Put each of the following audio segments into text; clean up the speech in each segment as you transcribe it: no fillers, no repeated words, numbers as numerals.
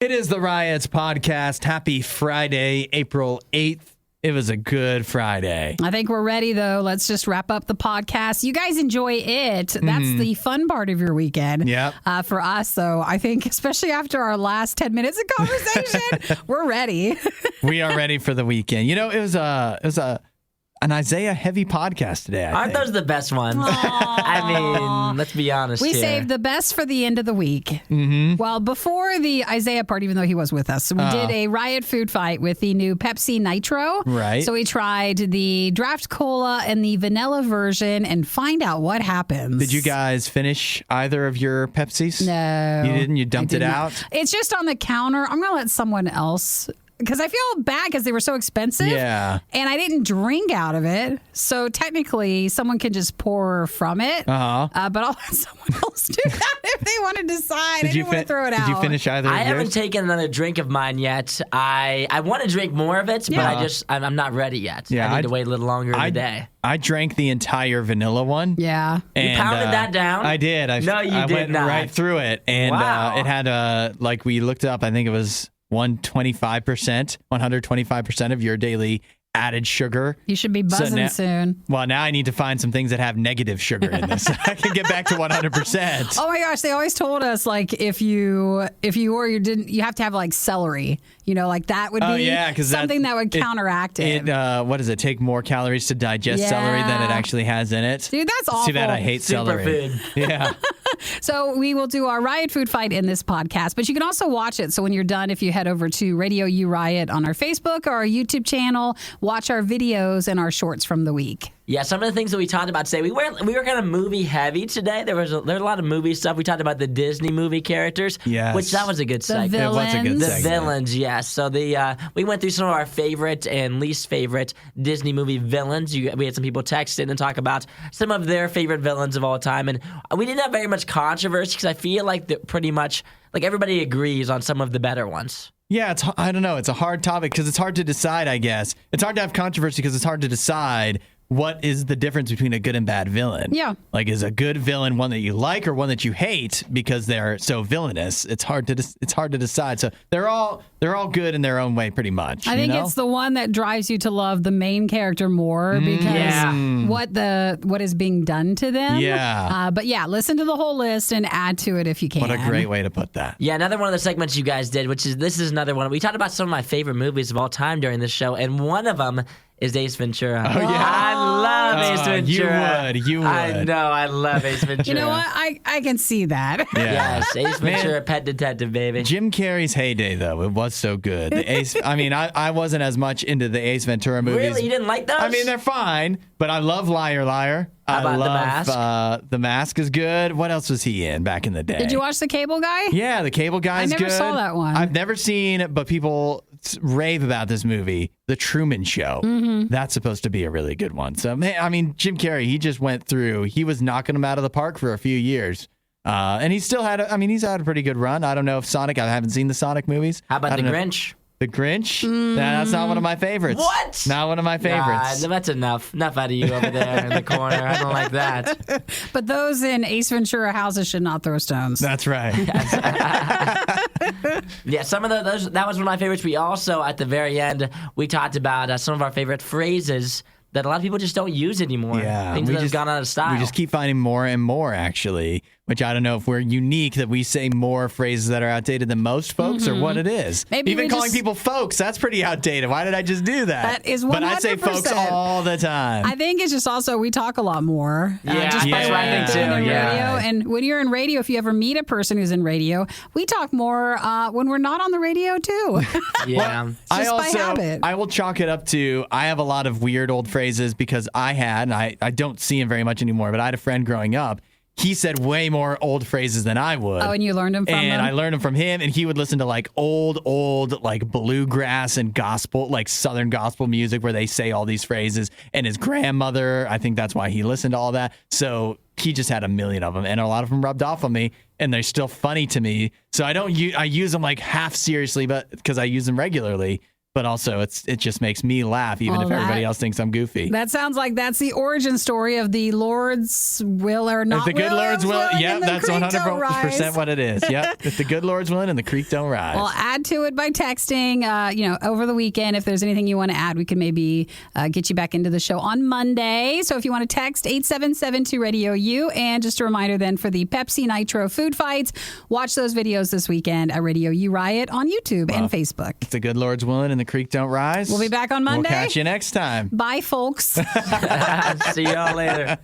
It is the Riots podcast. Happy Friday, April 8th. It was a good Friday. I think we're ready, though. Let's just wrap up the podcast. You guys enjoy it. That's the fun part of your weekend. Yep. For us, though, I think, especially after our last 10 minutes of conversation, we're ready. We are ready for the weekend. You know, it was an Isaiah-heavy podcast today, Aren't those the best ones? I mean, let's be honest We here. saved the best for the end of the week. Mm-hmm. Well, before the Isaiah part, even though he was with us, we did a Riot Food Fight with the new Pepsi Nitro. Right. So we tried the Draft Cola and the vanilla version and find out what happens. Did you guys finish either of your Pepsis? No. You didn't? You dumped it out? It's just on the counter. I'm going to let someone else... Because I feel bad because they were so expensive. Yeah. And I didn't drink out of it. So technically, someone can just pour from it. Uh-huh. But I'll let someone else do that if they want to decide. I didn't want to throw it out. Did you finish either of I yours? haven't taken another drink of mine yet. I want to drink more of it, but I'm not ready yet. Yeah, I need to wait a little longer in the day. I drank the entire vanilla one. Yeah. You pounded that down? I did. No, you I did went not. right through it. And Wow. it had, like we looked up, I think it was 125% of your daily added sugar. You should be buzzing soon. Well, now I need to find some things that have negative sugar in this. So I can get back to 100%. Oh my gosh, they always told us like if you or you didn't, you have to have like celery. You know, like that would be something that would counteract it. What does it take more calories to digest celery than it actually has in it? Dude, that's awful. Too bad I hate celery. Superfood. Yeah. So we will do our Riot Food Fight in this podcast, but you can also watch it. So when you're done, if you head over to RadioU Riot on our Facebook or our YouTube channel, watch our videos and our shorts from the week. Yeah, some of the things that we talked about today, we were kind of movie heavy today. There was a lot of movie stuff. We talked about the Disney movie characters, which that was a good segment. It was a good The segment. villains, yes. So we went through some of our favorite and least favorite Disney movie villains. We had some people text in and talk about some of their favorite villains of all time, and we didn't have very much controversy because I feel like pretty much like everybody agrees on some of the better ones. Yeah, I don't know. It's a hard topic because it's hard to decide, I guess. It's hard to have controversy because it's hard to decide what is the difference between a good and bad villain. Yeah. Like, is a good villain one that you like or one that you hate because they're so villainous? It's hard to decide. So they're all good in their own way, pretty much. I think it's the one that drives you to love the main character more because what is being done to them. Yeah. But yeah, listen to the whole list and add to it if you can. What a great way to put that. Yeah, another one of the segments you guys did, this is another one. We talked about some of my favorite movies of all time during this show, and one of them is Ace Ventura. Oh, yeah. I love Ace Ventura. You would. I know, I love Ace Ventura. You know what? I can see that. Yeah. Yes, Ace Ventura, Pet Detective, baby. Jim Carrey's heyday, though, it was so good. The Ace. I mean, I wasn't as much into the Ace Ventura movies. Really? You didn't like those? I mean, they're fine, but I love Liar Liar. How about I love, The Mask? The Mask is good. What else was he in back in the day? Did you watch The Cable Guy? Yeah, The Cable Guy is good. I never saw that one. I've never seen it, but people rave about this movie, The Truman Show. Mm-hmm. That's supposed to be a really good one. So, man, I mean, Jim Carrey, he was knocking them out of the park for a few years. And he's had a pretty good run. I don't know if I haven't seen the Sonic movies. How about The Grinch? The Grinch? Nah, that's not one of my favorites. What? Not one of my favorites. Nah, that's enough. Enough out of you over there in the corner. I don't like that. But those in Ace Ventura houses should not throw stones. That's right. Yeah, some of those. That was one of my favorites. We also, at the very end, we talked about some of our favorite phrases that a lot of people just don't use anymore. Yeah, Things that have gone out of style. We just keep finding more and more, actually, which I don't know if we're unique that we say more phrases that are outdated than most folks or what it is. Maybe even calling people folks, that's pretty outdated. Why did I just do that? That is 100%. But I say folks all the time. I think it's just also we talk a lot more. Yeah, just by that's what I think too. being in Yeah. radio. And when you're in radio, if you ever meet a person who's in radio, we talk more when we're not on the radio too. Yeah. Just by habit. I will chalk it up to I have a lot of weird old phrases because and I don't see him very much anymore, but I had a friend growing up. He said way more old phrases than I would. Oh, and you learned them from him? And I learned them from him, and he would listen to like old like bluegrass and gospel, like Southern gospel music where they say all these phrases. And his grandmother, I think that's why he listened to all that. So he just had a million of them, and a lot of them rubbed off on me, and they're still funny to me. So I use them like half seriously, but because I use them regularly. but also it just makes me laugh, even if everybody else thinks I'm goofy. That sounds like that's the origin story of the Lord's will or not. If the good Lord's will, yep, that's 100% what it is. Yep, if the good Lord's willing and the creek don't rise. Well, add to it by texting. Over the weekend, if there's anything you want to add, we can maybe get you back into the show on Monday. So if you want to text 877-2-RADIO-U, and just a reminder then for the Pepsi Nitro food fights, watch those videos this weekend at RadioU Riot on YouTube and Facebook. If the good Lord's willing and the creek don't rise, we'll be back on Monday. We'll catch you next time. Bye, folks. See y'all later.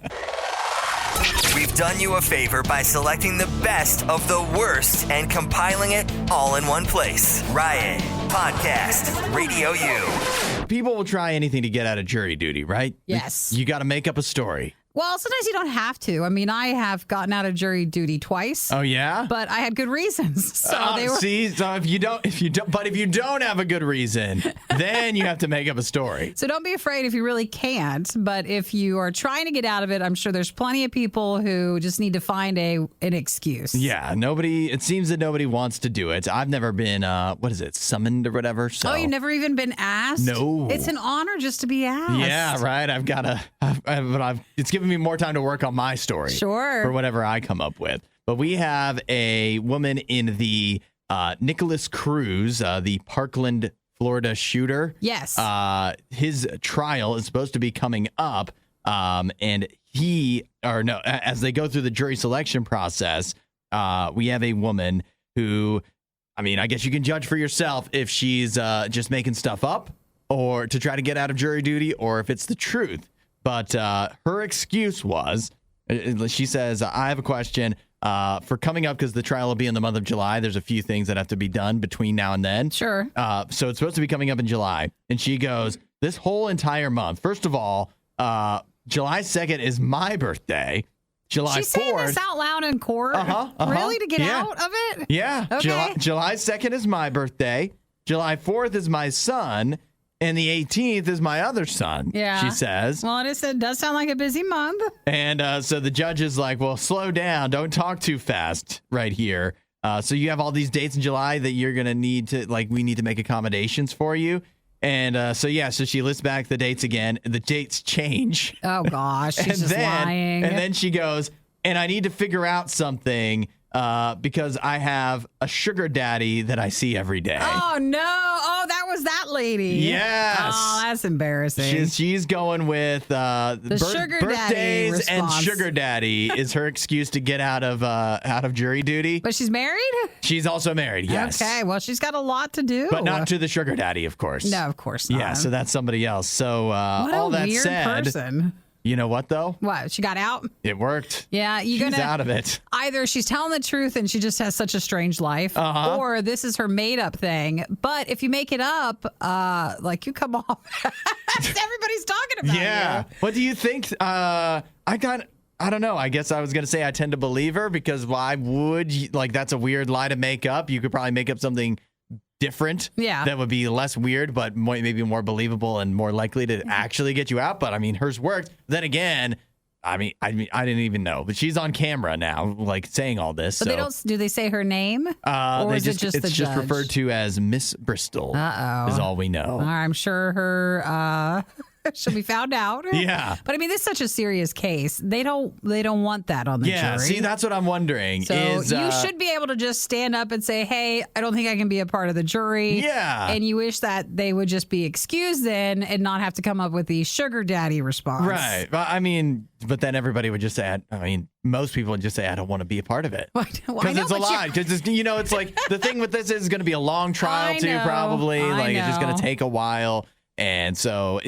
We've done you a favor by selecting the best of the worst and compiling it all in one place. Riot Podcast Radio U. People will try anything to get out of jury duty, right? Yes. You got to make up a story. Well, sometimes you don't have to. I mean, I have gotten out of jury duty twice. Oh yeah, but I had good reasons. So they were. See, so if you don't have a good reason, then you have to make up a story. So don't be afraid if you really can't. But if you are trying to get out of it, I'm sure there's plenty of people who just need to find an excuse. Yeah, it seems that nobody wants to do it. I've never been, summoned or whatever. So. Oh, you've never even been asked? No. It's an honor just to be asked. Yeah, right. It's given me more time to work on my story. Sure. For whatever I come up with. But we have a woman in the Nicholas Cruz, the Parkland, Florida shooter. Yes. His trial is supposed to be coming up. As they go through the jury selection process, we have a woman who, I guess you can judge for yourself if she's just making stuff up or to try to get out of jury duty or if it's the truth. But her excuse was, she says, I have a question for coming up because the trial will be in the month of July. There's a few things that have to be done between now and then. Sure. So it's supposed to be coming up in July. And she goes, this whole entire month, first of all, July 2nd is my birthday. July 4th. She's saying this out loud in court? Really? To get out of it? Yeah. Okay. July 2nd is my birthday. July 4th is my son. And the 18th is my other son, she says. Well, it does sound like a busy month. And so the judge is like, well, slow down. Don't talk too fast right here. So you have all these dates in July that you're going to need to, we need to make accommodations for you. And so she lists back the dates again. The dates change. Oh, gosh. She's just lying. And then she goes, and I need to figure out something because I have a sugar daddy that I see every day. Oh, no. Oh, that was that lady. Yes. Oh, that's embarrassing. She's going with sugar daddy birthdays response. and sugar daddy is her excuse to get out of jury duty. But she's married? She's also married, yes. Okay, well, she's got a lot to do. But not to the sugar daddy, of course. No, of course not. Yeah, so that's somebody else. So what all a that weird said, person. You know what, though? What? She got out? It worked. Yeah. She's out of it. Either she's telling the truth and she just has such a strange life, or this is her made-up thing. But if you make it up, you come off. Everybody's talking about you. What do you think? I don't know. I guess I was going to say I tend to believe her because why would you, that's a weird lie to make up. You could probably make up something different that would be less weird but maybe more believable and more likely to actually get you out. But hers worked. Then again, I didn't even know, but she's on camera now saying all this. But do they say her name? Or is it just the judge? It's just referred to as Miss Bristol. Is all we know. I'm sure her she'll be found out. Yeah. But this is such a serious case. They don't want that on the jury. Yeah, see, that's what I'm wondering. So you should be able to just stand up and say, hey, I don't think I can be a part of the jury. Yeah. And you wish that they would just be excused then and not have to come up with the sugar daddy response. Right. But then everybody would just say, most people would just say, I don't want to be a part of it. Because it's a lie. Because it's the thing with this is going to be a long trial too, probably. It's just going to take a while. And so,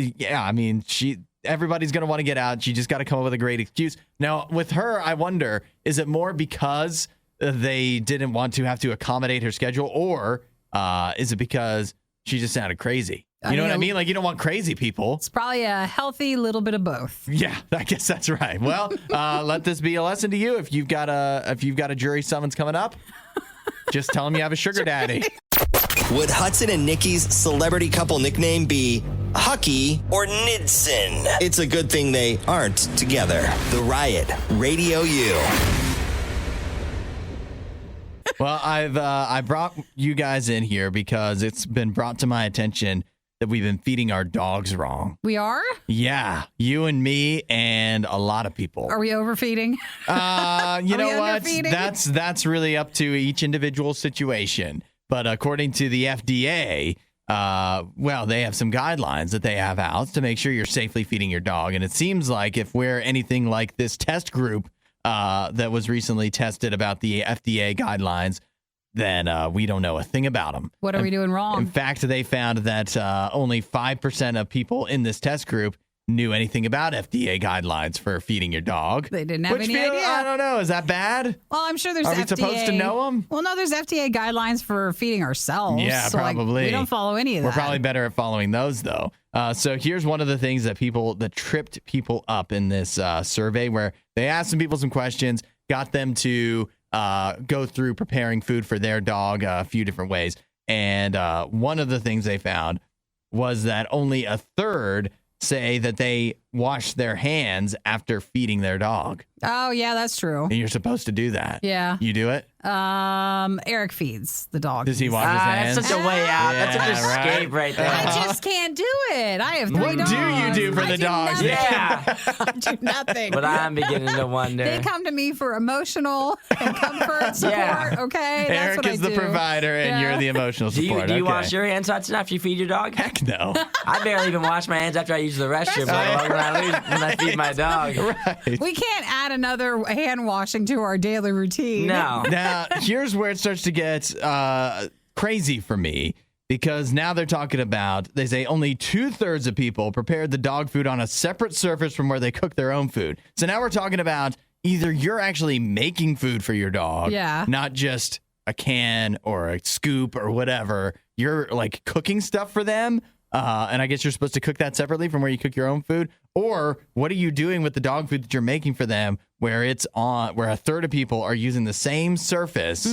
everybody's going to want to get out. She just got to come up with a great excuse. Now, with her, I wonder, is it more because they didn't want to have to accommodate her schedule, or is it because she just sounded crazy? You know what I mean? You don't want crazy people. It's probably a healthy little bit of both. Yeah, I guess that's right. Well, let this be a lesson to you. If you've got a jury summons coming up, just tell them you have a sugar daddy. Would Hudson and Nikki's celebrity couple nickname be Hucky or Nidson? It's a good thing they aren't together. The Riot, Radio U. Well, I brought you guys in here because it's been brought to my attention that we've been feeding our dogs wrong. We are? Yeah, you and me and a lot of people. Are we overfeeding? You Are we know what? underfeeding? That's really up to each individual situation. But according to the FDA, they have some guidelines that they have out to make sure you're safely feeding your dog. And it seems like if we're anything like this test group that was recently tested about the FDA guidelines, then we don't know a thing about them. What are we doing wrong? In fact, they found that only 5% of people in this test group knew anything about FDA guidelines for feeding your dog. They didn't have any idea. I don't know. Is that bad? Well, I'm sure there's Are we FDA. supposed to know them? Well, no, there's FDA guidelines for feeding ourselves. Yeah, so, probably. we don't follow any of that. We're probably better at following those, though. So here's one of the things that tripped people up in this survey, where they asked some people some questions, got them to go through preparing food for their dog a few different ways. And one of the things they found was that only a third say that they wash their hands after feeding their dog. Oh, yeah, that's true. And you're supposed to do that. Yeah. You do it? Eric feeds the dog. Does he wash his hands? That's such a way out. Yeah, That's such an escape right there. I just can't do it. I have 3 What dogs. do you do for I the do dogs? nothing. Yeah. I do nothing. But I'm beginning to wonder. They come to me for emotional and comfort support. Yeah. Okay, that's Eric what I is do. the provider, and Yeah. you're the emotional do support. you Okay. wash your hands, Hudson, after you feed your dog? Heck no. I barely even wash my hands after I use the restroom, let alone when I feed my dog. Right. We can't add another hand washing to our daily routine. No. Now, here's where it starts to get crazy for me, because now they're talking about, they say only 2/3 of people prepared the dog food on a separate surface from where they cook their own food. So now we're talking about either you're actually making food for your dog, Yeah. not just a can or a scoop or whatever. You're like cooking stuff for them. And I guess you're supposed to cook that separately from where you cook your own food. Or what are you doing with the dog food that you're making for them, where a third of people are using the same surface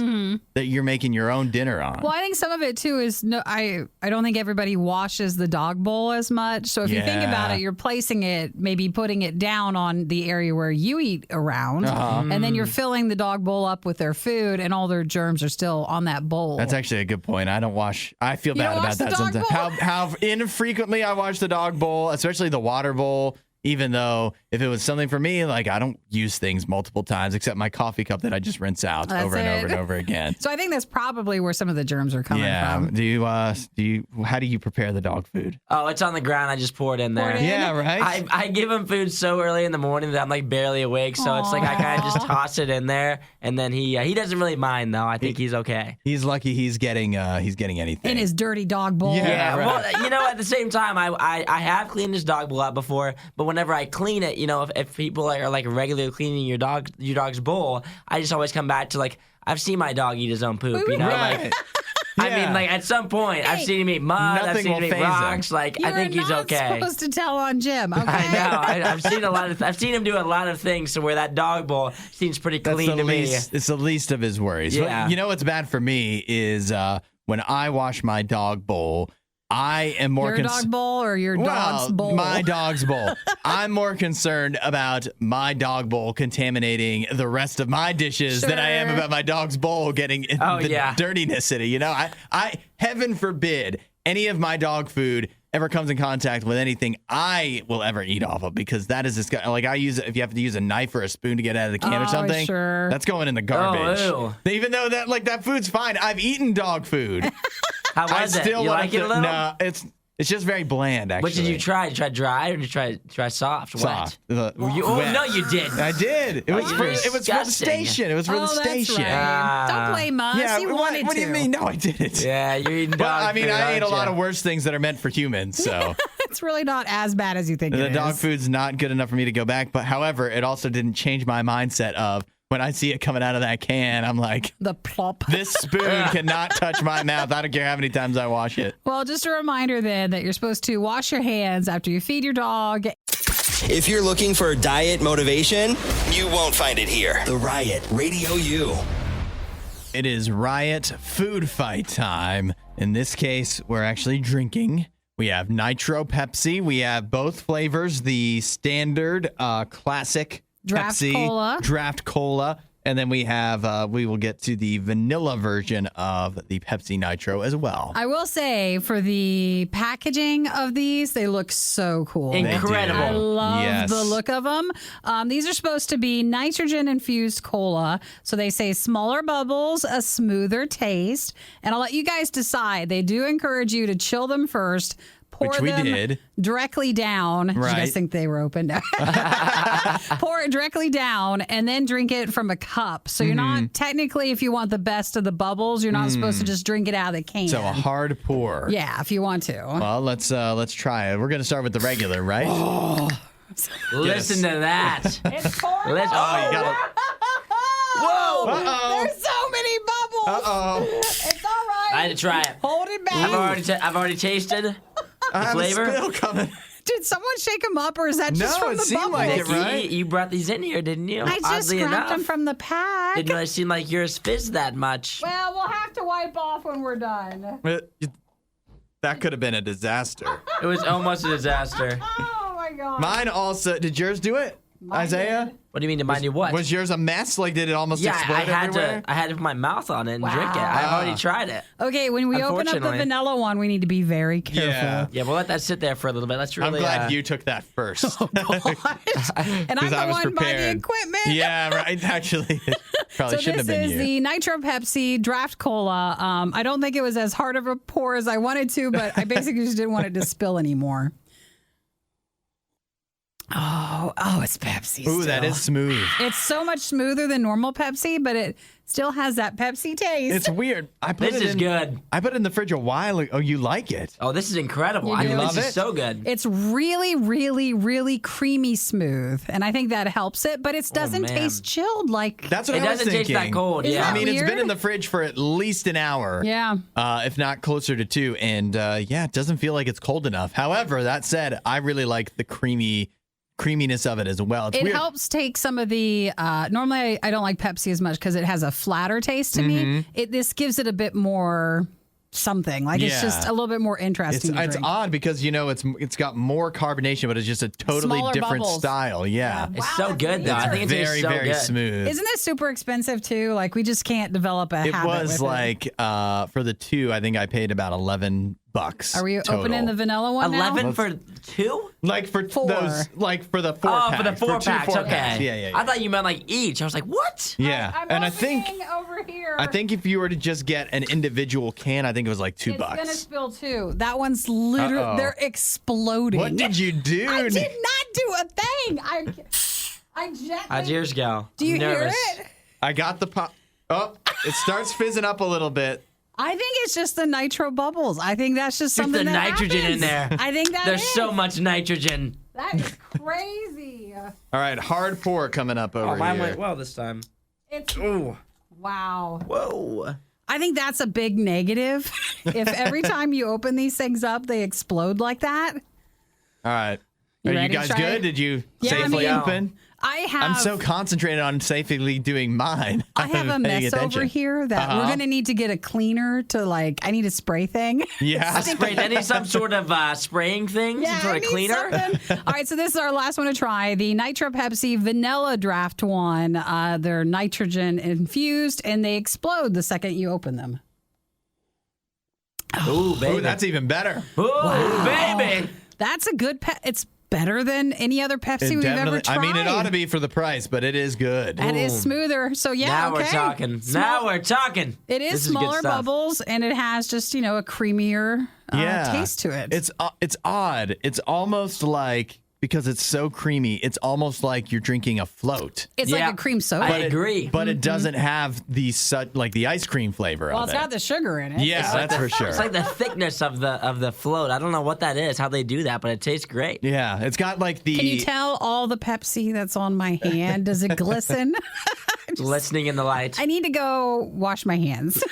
that you're making your own dinner on? Well, I think some of it too is I don't think everybody washes the dog bowl as much. So if you think about Yeah. it, you're placing it, maybe putting it down on the area where you eat around, and then you're filling the dog bowl up with their food, and all their germs are still on that bowl. That's actually a good point. I don't wash. I feel You bad don't about wash the that dog sometimes. bowl? How infrequently I wash the dog bowl, especially the water bowl. Even though if it was something for me, like I don't use things multiple times except my coffee cup that I just rinse out That's over and it. over and over again. So I think that's probably where some of the germs are coming Yeah. from. How do you prepare the dog food? Oh, it's on the ground. I just pour it in there. Pour it in? Yeah, right. I give him food so early in the morning that I'm like barely awake. So it's like I kind of just toss it in there, and then he doesn't really mind though. I think he's okay. He's lucky he's getting anything In his dirty dog bowl. Yeah. Yeah, right. well, you know, at the same time, I have cleaned his dog bowl out before, but whenever I clean it, you know, if people are like regularly cleaning your dog's bowl, I just always come back to like, I've seen my dog eat his own poop, you know, Right. like. I Yeah. mean, like at some point, I've seen him eat mud. I've Nothing seen will him eat faze him. rocks. Like I think he's You're okay. not supposed to tell on Jim. Okay? I know. I've seen I've seen him do a lot of things to where that dog bowl seems pretty That's clean the to me. least. It's the least of his worries. Yeah. But you know what's bad for me is when I wash my dog bowl. I am more Your dog bowl or your dog's bowl? My dog's bowl. I'm more concerned about my dog bowl contaminating the rest of my dishes than I am Sure. about my dog's bowl getting the dirtiness in it. You know, I heaven forbid any of my dog food ever comes in contact with anything I will ever eat off of, because that is disgusting. Like if you have to use a knife or a spoon to get out of the can or Oh, something, sure. that's going in the garbage. ew. Even though that food's fine. I've eaten dog food. How was it? You want like it a little? No, it's just very bland. Actually, What did you try? Did you try dry or did you try soft? Soft. Wet? Wet. No, you didn't. I did. It was you're for the disgusting. station. It was for the That's station. right. Don't blame us. Yeah. You wanted what do you to. mean? No, I didn't. Yeah, you're eating dog Well, I mean, food, I ate a aren't lot you? of worse things that are meant for humans. So It's really not as bad as you think the it dog is. food's not good enough for me to go back. But however, it also didn't change my mindset of when I see it coming out of that can, I'm like, The plop. this spoon cannot touch my mouth. I don't care how many times I wash it. Well, just a reminder then that you're supposed to wash your hands after you feed your dog. If you're looking for diet motivation, you won't find it here. The Riot Radio U. It is Riot Food Fight time. In this case, we're actually drinking. We have Nitro Pepsi. We have both flavors, the standard classic Draft Pepsi, Cola. Draft Cola, And then we will get to the vanilla version of the Pepsi Nitro as well. I will say, for the packaging of these, they look so cool. Incredible. I love Yes. the look of them. These are supposed to be nitrogen-infused cola. So they say smaller bubbles, a smoother taste. And I'll let you guys decide. They do encourage you to chill them first. Pour Which we them did. directly down. Did you Right. guys think they were open? Pour it directly down and then drink it from a cup. So you're not technically, if you want the best of the bubbles, you're not supposed to just drink it out of the can. So a hard pour. Yeah, if you want to. Well, let's try it. We're going to start with the regular, right? Listen to that. It's pouring. Let's, Oh, you got it. Whoa! Uh-oh. There's so many bubbles. Uh-oh. It's all right. I had to try it. Hold it back. I've already tasted I the have flavor. a spill coming. Did someone shake them up, or is that just No, from it the seemed bubbles? like it, right? You brought these in here, didn't you? I just Oddly grabbed enough. them from the pack. Didn't really seem like yours fizzed that much. Well, we'll have to wipe off when we're done. That could have been a disaster. It was almost a disaster. Oh my god. Mine also. Did yours do it, Isaiah? What do you mean to mind you what? Was yours a mess? Like, did it almost yeah, explode I had everywhere? to. I had to put my mouth on it and drink it. Wow. I've already tried it. Okay, when we open up the Unfortunately. vanilla one, we need to be very careful. Yeah. Yeah, we'll let that sit there for a little bit. Let's I'm really. glad you took that first. And I'm 'Cause I the was one by the prepared. equipment. Yeah, right. Actually, it probably So shouldn't this have been is you. the Nitro Pepsi Draft Cola. I don't think it was as hard of a pour as I wanted to, but I basically just didn't want it to spill anymore. Oh, it's Pepsi. Ooh, that still. is smooth. It's so much smoother than normal Pepsi, but it still has that Pepsi taste. It's weird. I put This it is in, good. I put it in the fridge a while ago. Oh, you like it? Oh, this is incredible. You I do? think Love this it? is so good. It's really, really, really creamy smooth, and I think that helps it. But it doesn't man. taste chilled like. That's what It I was doesn't taste thinking. that cold. Isn't Yeah. I mean, it's been weird? in the fridge for at least an hour. Yeah. If not closer to 2. And yeah, it doesn't feel like it's cold enough. However, that said, I really like the creaminess of it as well. It's It weird. helps take some of the. Normally, I don't like Pepsi as much because it has a flatter taste to me. This gives it a bit more something. Like it's Yeah. just a little bit more It's interesting. to drink. odd because it's got more carbonation, but it's just a totally Smaller different bubbles. style. Yeah. It's Wow, so that's good though. I think it tastes Very, so very good. smooth. Isn't this super expensive too? Like we just can't develop a It habit was with like for the 2, I think I paid about $11. Are we total. opening the vanilla one now? 11 for 2? Like for Four. those, like for the 4 Oh, packs. for the 4 2 packs. 4 Okay. packs. Yeah. I thought you meant like each. I was like, what? Yeah. I'm And I think opening over here. if you were to just get an individual can, I think it was like $2. It's gonna spill too. That one's literally Uh-oh. they're exploding. What did you do? I did not do a thing. I gently. How'd yours go? Do you I'm nervous. hear it? I got the pop. Oh, it starts fizzing up a little bit. I think it's just the nitro bubbles. I think that's just Just something the that nitrogen happens. in there. I think that There's is. so much nitrogen. That is crazy. All right, hard pour coming up over Oh, mine here. went well this time. It's Ooh. wow. Whoa. I think that's a big negative. If every time you open these things up, they explode like that. All right. You Are you ready to guys try good? it? Did you Yeah, I safely mean- open? I have. I'm so concentrated on safely doing mine. I have a I'm paying mess attention. over here that we're gonna need to get a cleaner to I need a spray thing. Yeah. Spray. I need some sort of spraying thing, some sort I of need cleaner. something. All right, so this is our last one to try. The Nitro Pepsi Vanilla Draft one. They're nitrogen infused and they explode the second you open them. Ooh, baby. Ooh, that's even better. Ooh, baby. That's a good It's better than any other Pepsi we've ever tried. I mean, it ought to be for the price, but it is good. And it is smoother. So yeah, Now okay. we're talking. Now we're talking. It This is good smaller stuff. bubbles, and it has just a creamier taste to it. It's odd. It's almost like, because it's so creamy, it's almost like you're drinking a float. It's Yeah, like a cream soda. I agree. But it doesn't have the ice cream flavor well, of it's it. got the sugar in it. Yeah, that's for sure. It's like the thickness of the float. I don't know what that is, how they do that, but it tastes great. Yeah, it's got like the. Can you tell all the Pepsi that's on my hand? Does it glisten? Listening in the light. I need to go wash my hands.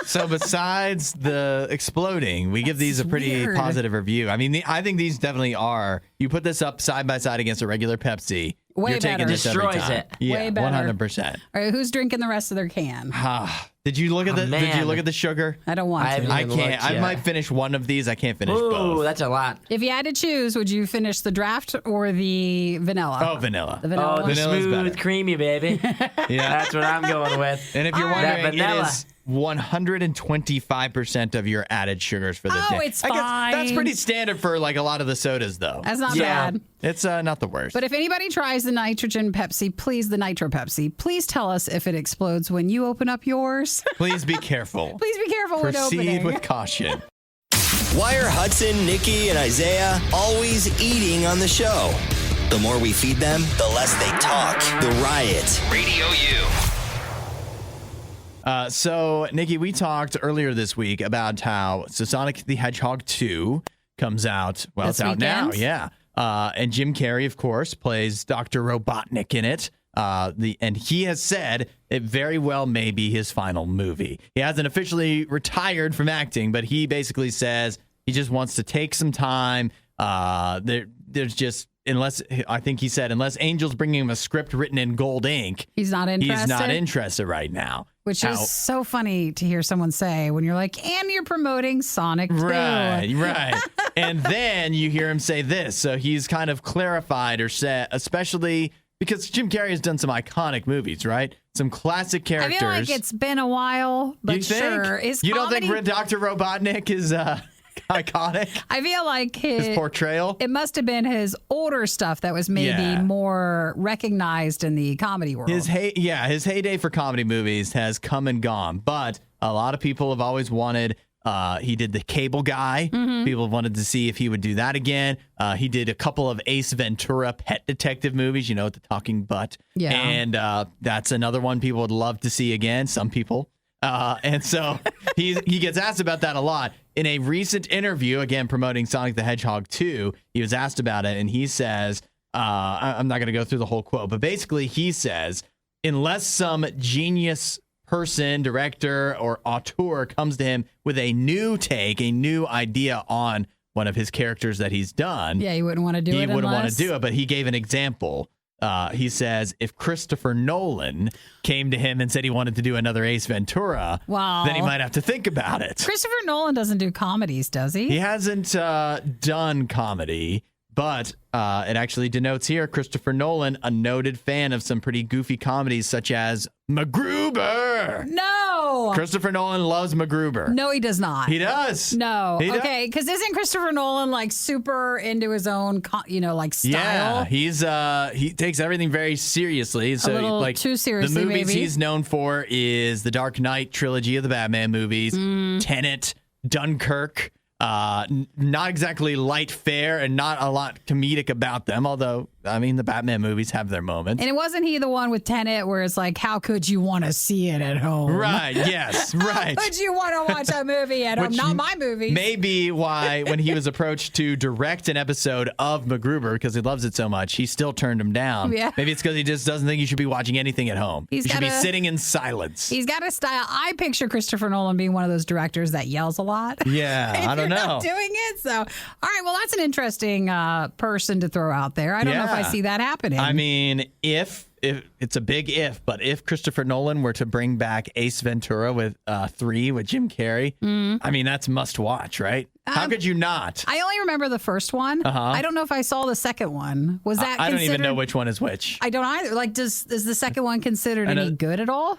So besides the exploding, we give these a pretty weird. positive review. I mean, I think these definitely are. You put this up side by side against a regular Pepsi, Way you're taking better. this every Destroys time. it. Yeah, Way better. 100%. All right, who's drinking the rest of their can? Did you look at the sugar? I don't want to. I can't. I might finish one of these. I can't finish both. Ooh, that's a lot. If you had to choose, would you finish the draft or the vanilla? Oh, vanilla. The vanilla. Oh, the Vanilla's smooth, better. creamy, baby. Yeah. That's what I'm going with. And if you're All wondering, right. it Vanilla. is 125% of your added sugars for the day. Oh, it's I guess that's fine. pretty standard for like a lot of the sodas, though. That's not Yeah. bad. It's not the worst. But if anybody tries the nitrogen Pepsi, the Nitro Pepsi, please tell us if it explodes when you open up yours. Please be careful. Please be careful when Proceed opening. with caution. Why are Hudson, Nikki, and Isaiah always eating on the show? The more we feed them, the less they talk. The Riot. Radio U. So, Nikki, we talked earlier this week about how Sonic the Hedgehog 2 comes out. Well, This it's out now. weekend? Yeah. And Jim Carrey, of course, plays Dr. Robotnik in it. And he has said it very well may be his final movie. He hasn't officially retired from acting, but he basically says he just wants to take some time. There's just, unless Angel's bringing him a script written in gold ink, He's not interested. he's not interested right now. Which is so funny to hear someone say when you're like, and you're promoting Sonic 2. Right. And then you hear him say this. So he's kind of clarified or said, especially because Jim Carrey has done some iconic movies, right? Some classic characters. I feel like it's been a while, but you think? sure. You don't think Dr. Robotnik is iconic? I feel like His portrayal? it must have been his older stuff that was maybe more recognized in the comedy world. His heyday for comedy movies has come and gone, but a lot of people have always wanted. He did The Cable Guy. Mm-hmm. People wanted to see if he would do that again. He did a couple of Ace Ventura pet detective movies, with the talking butt. Yeah. And that's another one people would love to see again. Some people. And so he gets asked about that a lot. In a recent interview, again, promoting Sonic the Hedgehog 2, he was asked about it, and he says, I'm not going to go through the whole quote, but basically he says, unless some genius person, director, or auteur comes to him with a new take, a new idea on one of his characters that he's done, yeah, he wouldn't want to do it. he wouldn't want unless- to do it. But he gave an example. He says if Christopher Nolan came to him and said he wanted to do another Ace Ventura, Wow. then he might have to think about it. Christopher Nolan doesn't do comedies, does he? He hasn't done comedy, but it actually denotes here Christopher Nolan, a noted fan of some pretty goofy comedies such as MacGruber. No. Christopher Nolan loves MacGruber. No, he does not. He does. No. He does. Okay, because isn't Christopher Nolan like super into his own, like style? Yeah, he takes everything very seriously. So little like too seriously, the movies maybe. he's known for is the Dark Knight trilogy of the Batman movies, Tenet, Dunkirk. Not exactly light fare and not a lot comedic about them, although, I mean, the Batman movies have their moments. And it wasn't he the one with Tenet where it's like, how could you want to see it at home? Right, yes, right. How could you want to watch a movie at home? Which Not my movie. Maybe why, when he was approached to direct an episode of MacGruber, because he loves it so much, he still turned him down. Yeah. Maybe it's because he just doesn't think you should be watching anything at home. He's you should be gotta- sitting in silence. He's got a style. I picture Christopher Nolan being one of those directors that yells a lot. Yeah, If I don't you're know. not doing it. So, all right. Well, that's an interesting person to throw out there. I don't know if I Yeah. see that happening. I mean, if it's a big if, but if Christopher Nolan were to bring back Ace Ventura with 3 with Jim Carrey, I mean, that's must watch, right? How could you not? I only remember the first one. I don't know if I saw the second one. Was that I don't even know considered- which one is which. I don't either. Like, is the second one considered any good at all?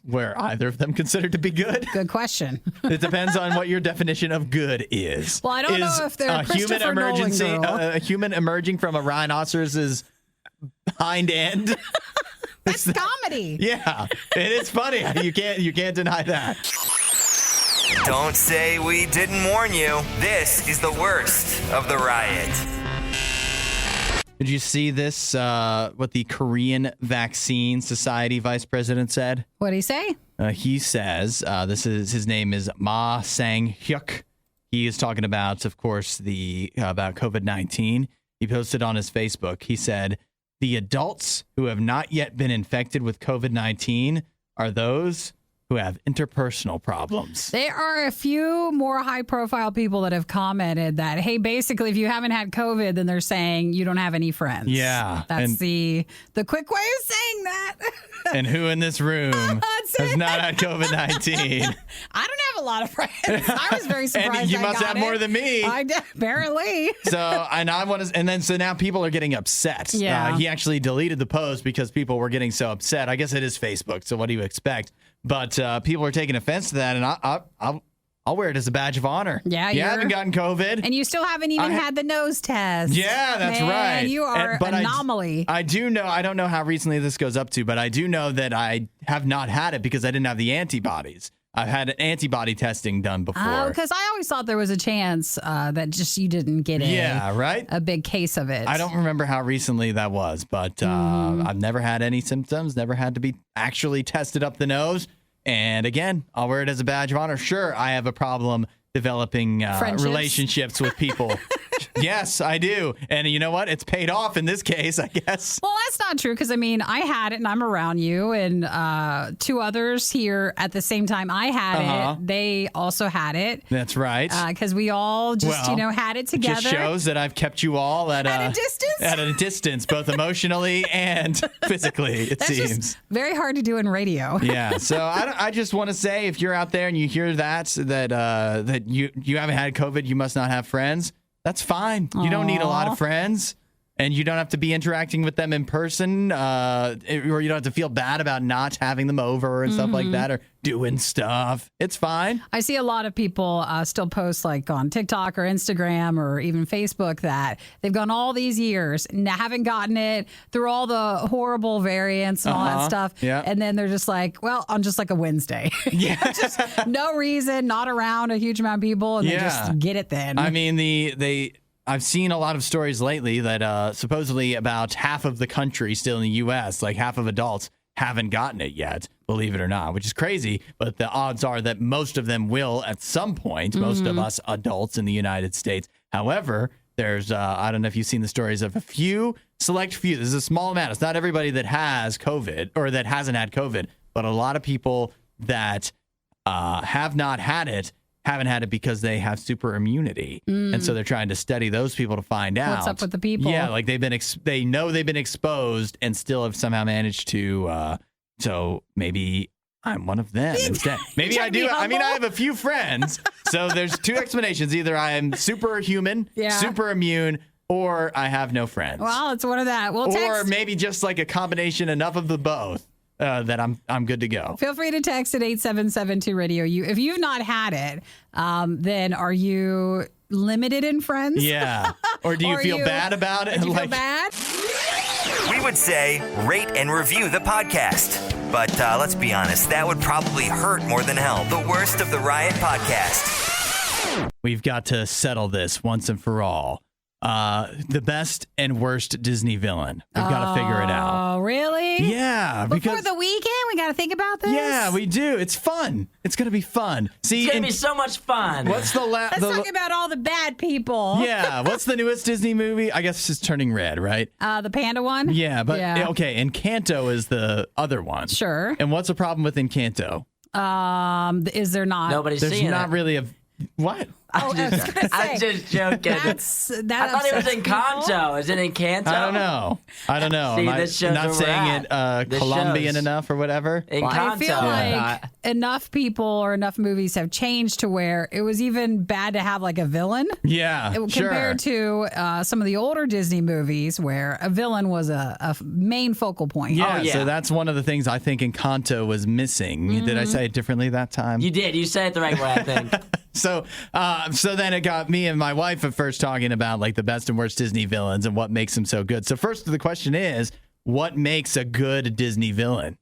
Were either of them considered to be good? Good question. It depends on what your definition of good is. Well, I don't know if they're a human Christopher Nolan emergency, girl. a human emerging from a rhinoceros's hind end. That's comedy. Yeah, it is funny. You can't deny that. Don't say we didn't warn you. This is the worst of the riot. Did you see this? What the Korean Vaccine Society vice president said? What did he say? He says his name is Ma Sang-hyuk. He is talking about, of course, about COVID-19. He posted on his Facebook. He said, "The adults who have not yet been infected with COVID-19 are those who have interpersonal problems. There are a few more high-profile people that have commented that, hey, basically, if you haven't had COVID, then they're saying you don't have any friends. Yeah. That's the quick way of saying that. And who in this room has not had COVID-19? I don't have a lot of friends. I was very surprised. And you must have more than me. I did, apparently. So now people are getting upset. Yeah. He actually deleted the post because people were getting so upset. I guess it is Facebook, so what do you expect? But people are taking offense to that, and I'll wear it as a badge of honor. Yeah, you haven't gotten COVID. And you still haven't even had the nose test. Yeah, that's right. You are an anomaly. I do know, I don't know how recently this goes up to, but I do know that I have not had it because I didn't have the antibodies. I've had antibody testing done before. Oh, because I always thought there was a chance that just you didn't get a big case of it. I don't remember how recently that was, but I've never had any symptoms, never had to be actually tested up the nose. And again, I'll wear it as a badge of honor. Sure, I have a problem developing relationships with people. Yes, I do. And you know what? It's paid off in this case, I guess. Well, that's not true because, I mean, I had it and I'm around you and two others here at the same time I had it. They also had it. That's right. Because we all just, had it together. It just shows that I've kept you all at a distance? At a distance, both emotionally and physically, it seems. Just very hard to do in radio. Yeah. So I just want to say, if you're out there and you hear that you haven't had COVID, you must not have friends. That's fine. You don't need a lot of friends, and you don't have to be interacting with them in person, or you don't have to feel bad about not having them over and stuff like that, or doing stuff. It's fine. I see a lot of people still post like on TikTok or Instagram or even Facebook that they've gone all these years and haven't gotten it through all the horrible variants and all that stuff. Yeah. And then they're just like, well, on just like a Wednesday. Yeah. Just no reason, not around a huge amount of people, and they just get it then. I mean, I've seen a lot of stories lately that supposedly about half of the country still in the U.S., like half of adults, haven't gotten it yet, believe it or not, which is crazy. But the odds are that most of them will at some point, most of us adults in the United States. However, there's, I don't know if you've seen the stories of a select few. This is a small amount. It's not everybody that has COVID or that hasn't had COVID, but a lot of people that have not had it haven't had it because they have super immunity. And so they're trying to study those people to find out what's up with the people. Yeah, like they know they've been exposed and still have somehow managed to so maybe I'm one of them instead. Maybe I do. I mean, I have a few friends. So there's two explanations. Either I am superhuman, super immune, or I have no friends. Well, it's one of that. Or maybe just like a combination, enough of the both. That I'm good to go. Feel free to text at 877-2-RADIO-U. If you've not had it, then are you limited in friends? Yeah. Or do you feel bad about it? Do you feel bad? We would say rate and review the podcast. But let's be honest, that would probably hurt more than hell. The Worst of the Riot podcast. We've got to settle this once and for all. The best and worst Disney villain. We've got to figure it out. Oh, really? Yeah. Before the weekend, we got to think about this? Yeah, we do. It's fun. It's going to be fun. See, it's going to be so much fun. What's the Let's talk about all the bad people. Yeah. What's the newest Disney movie? I guess it's Turning Red, right? The panda one? Yeah, but okay. Encanto is the other one. Sure. And what's the problem with Encanto? Is there not? Nobody's seeing it. There's not really a... What? I'm just joking. I thought it was Encanto. Is it Encanto? I don't know. See, Am this shows not where saying we're it Colombian enough or whatever? Encanto. I feel like enough people or enough movies have changed to where it was even bad to have like a villain. Yeah, compared to some of the older Disney movies where a villain was a main focal point. Yeah, so that's one of the things I think Encanto was missing. Did I say it differently that time? You did. You said it the right way, I think. So then it got me and my wife at first talking about like the best and worst Disney villains and what makes them so good. So first the question is, what makes a good Disney villain?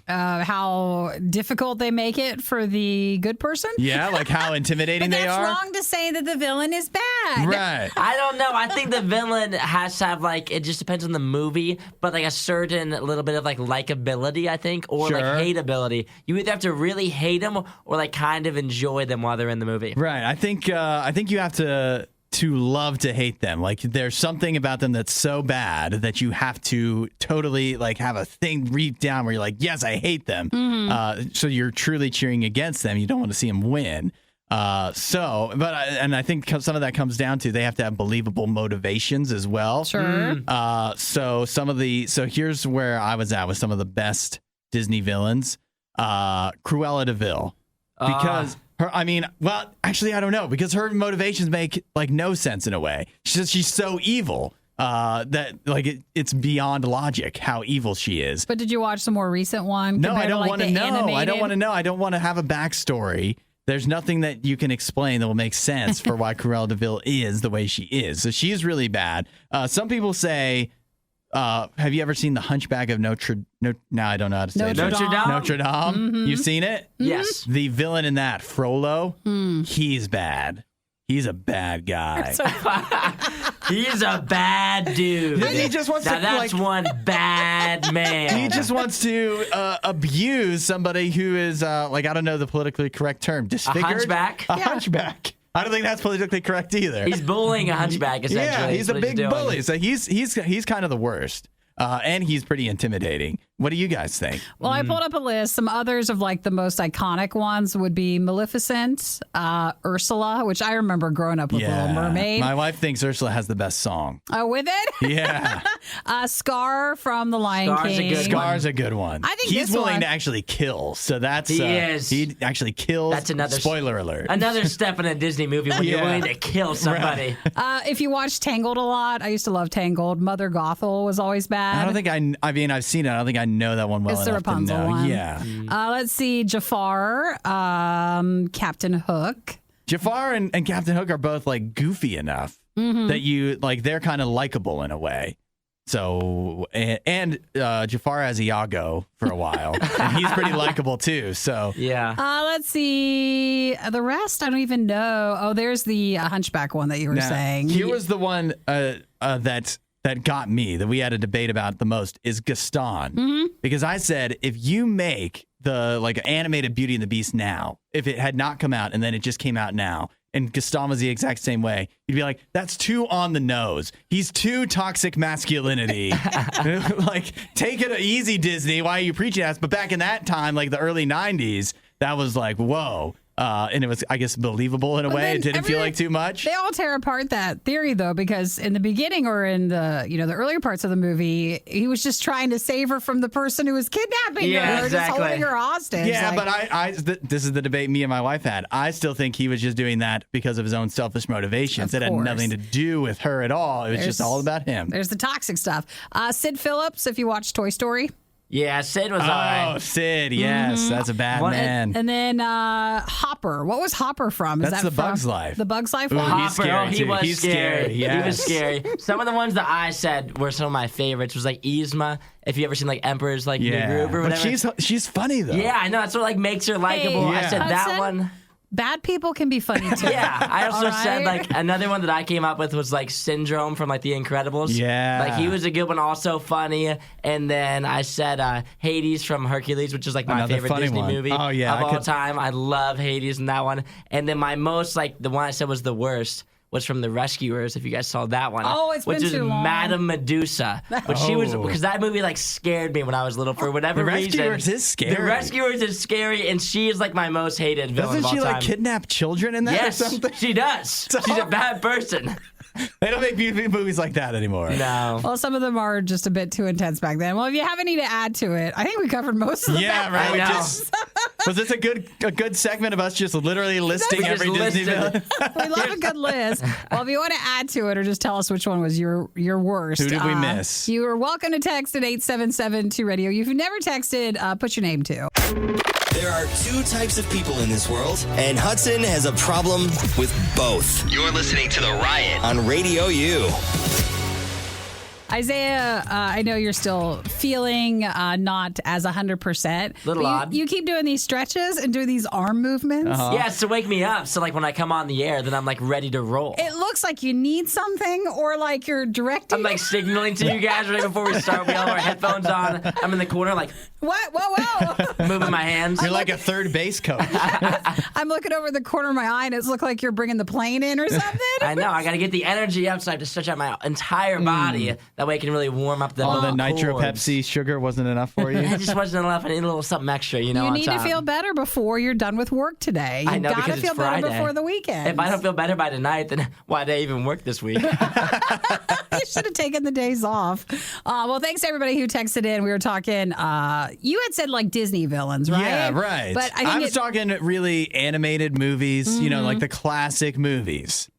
How difficult they make it for the good person? Yeah, like how intimidating they are? That's wrong to say that the villain is bad. Right. I don't know. I think the villain has to have like, it just depends on the movie, but like a certain little bit of like likability, I think, or like hateability. You either have to really hate them or like kind of enjoy them while they're in the movie. Right. I think you have to to love to hate them. Like there's something about them that's so bad that you have to totally like have a thing read down where you're like, yes, I hate them. So you're truly cheering against them. You don't want to see them win. I think some of that comes down to they have to have believable motivations as well. Sure. So here's where I was at with some of the best Disney villains. Cruella Deville, because actually I don't know, because her motivations make like no sense in a way. She's so evil that like it's beyond logic how evil she is. But did you watch the more recent one? No, I don't want to know. I don't want to know. I don't want to have a backstory. There's nothing that you can explain that will make sense for why Cruella Deville is the way she is. So she's really bad. Some people say, have you ever seen The Hunchback of Notre Dame? I don't know how to say it. Notre Dame? Notre Dame? Mm-hmm. You've seen it? Yes. The villain in that, Frollo, he's bad. He's a bad guy. He's a bad dude. He just wants to that's one bad man. He just wants to abuse somebody who is I don't know the politically correct term. Disfigured? A hunchback? A hunchback. I don't think that's politically correct either. He's bullying a hunchback, essentially. Yeah, he's a big bully. So he's kind of the worst. And he's pretty intimidating. What do you guys think? Well, I pulled up a list. Some others of like the most iconic ones would be Maleficent, Ursula, which I remember growing up with Little Mermaid. My wife thinks Ursula has the best song. Oh, with it? Yeah. Scar from The Lion King. Scar's a good one. I think he's willing to actually kill. So that's he is. He actually kills. That's another spoiler alert. Another step in a Disney movie when you're willing to kill somebody. Right. If you watch Tangled a lot, I used to love Tangled. Mother Gothel was always bad. I don't think I've seen it. I don't think I know that one well it's enough the Rapunzel to know. one. Yeah. Let's see. Jafar, Captain Hook. Jafar and Captain Hook are both like goofy enough that you like. They're kind of likable in a way. So and Jafar has Iago for a while, and he's pretty likable too. So yeah. Let's see the rest. I don't even know. Oh, there's the Hunchback one that you were saying. Here was the one that got me that we had a debate about the most is Gaston, because I said if you make the like animated Beauty and the Beast now, if it had not come out and then it just came out now, and Gaston was the exact same way, you'd be like, that's too on the nose. He's too toxic masculinity. Like, take it easy, Disney. Why are you preaching that? But back in that time, like the early 90s, that was like, whoa. And it was, I guess, believable in a way. It didn't feel like too much. They all tear apart that theory, though, because in the beginning or in the the earlier parts of the movie, he was just trying to save her from the person who was kidnapping her, just holding her hostage. Yeah, but this is the debate me and my wife had. I still think he was just doing that because of his own selfish motivations. It had nothing to do with her at all. It was just all about him. There's the toxic stuff. Sid Phillips, if you watch Toy Story. Yeah, Sid was all right. Oh, Sid, yes. That's a bad man. And then Hopper. What was Hopper from? That's the Bug's Life. The Bug's Life Ooh, one? he's scary, he was he's scary. Yes. He was scary. Some of the ones that I said were some of my favorites was like Yzma. If you ever seen like Emperor's like New Groove or whatever. But she's funny though. Yeah, I know. That's what like makes her likable. I said that one. Bad people can be funny too. Yeah, I also said like another one that I came up with was like Syndrome from like The Incredibles. Yeah, like he was a good one, also funny. And then I said Hades from Hercules, which is like my favorite Disney movie of all time. I love Hades in that one. And then my most like the one I said was the worst was from The Rescuers, if you guys saw that one. Oh, it's been too long. Madame Medusa. But she was, because that movie like scared me when I was little for whatever reason. The Rescuers is scary. The Rescuers is scary, and she is like my most hated villain of all time. Doesn't she like kidnap children in that or something? She does. She's a bad person. They don't make movies like that anymore. No. Well, some of them are just a bit too intense back then. Well, if you have any to add to it, I think we covered most of them. Yeah, right. Was this a good segment of us just literally listing every Disney villain? We love a good list. Well, if you want to add to it or just tell us which one was your worst. Who did we miss? You are welcome to text at 877-2RADIO. If you've never texted, put your name too. There are two types of people in this world, and Hudson has a problem with both. You're listening to The Riot on Radio U. Isaiah, I know you're still feeling not as 100%. Little odd. You keep doing these stretches and doing these arm movements. Yeah, it's to wake me up. So, like, when I come on the air, then I'm, like, ready to roll. It looks like you need something or like you're directing. I'm, like, signaling to you guys right before we start. We all have our headphones on. I'm in the corner, like, What? Whoa. moving my hands. You're like a third base coach. I'm looking over the corner of my eye and it's look like you're bringing the plane in or something. I know. I got to get the energy up so I have to stretch out my entire body. That way I can really warm up the All the nitro chords. Pepsi sugar wasn't enough for you. It just wasn't enough. I need a little something extra, you know. You on need to top. feel better before you're done with work today. You I know, gotta because feel it's better Friday. before the weekend. If I don't feel better by tonight, then why did I even work this week? You should have taken the days off. Well, thanks to everybody who texted in. We were talking. You had said like Disney villains, right? Yeah, right. But I was talking really animated movies, you know, like the classic movies.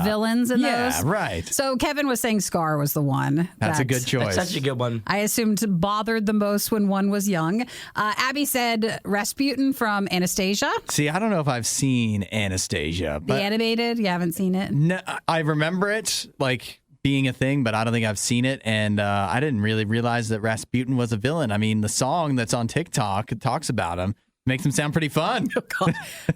Villains in those. Yeah, right. So Kevin was saying Scar was the one. That's a good choice. That's such a good one. I assumed bothered the most when one was young. Abby said Rasputin from Anastasia. See, I don't know if I've seen Anastasia, The but animated. You haven't seen it? no, I remember it like being a thing, but I don't think I've seen it. And I didn't really realize that Rasputin was a villain. I mean, the song that's on TikTok talks about him. Makes him sound pretty fun.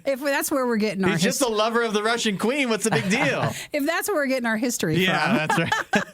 If that's where we're getting our He's just a lover of the Russian queen. What's the big deal? if that's where we're getting our history Yeah, from. that's right.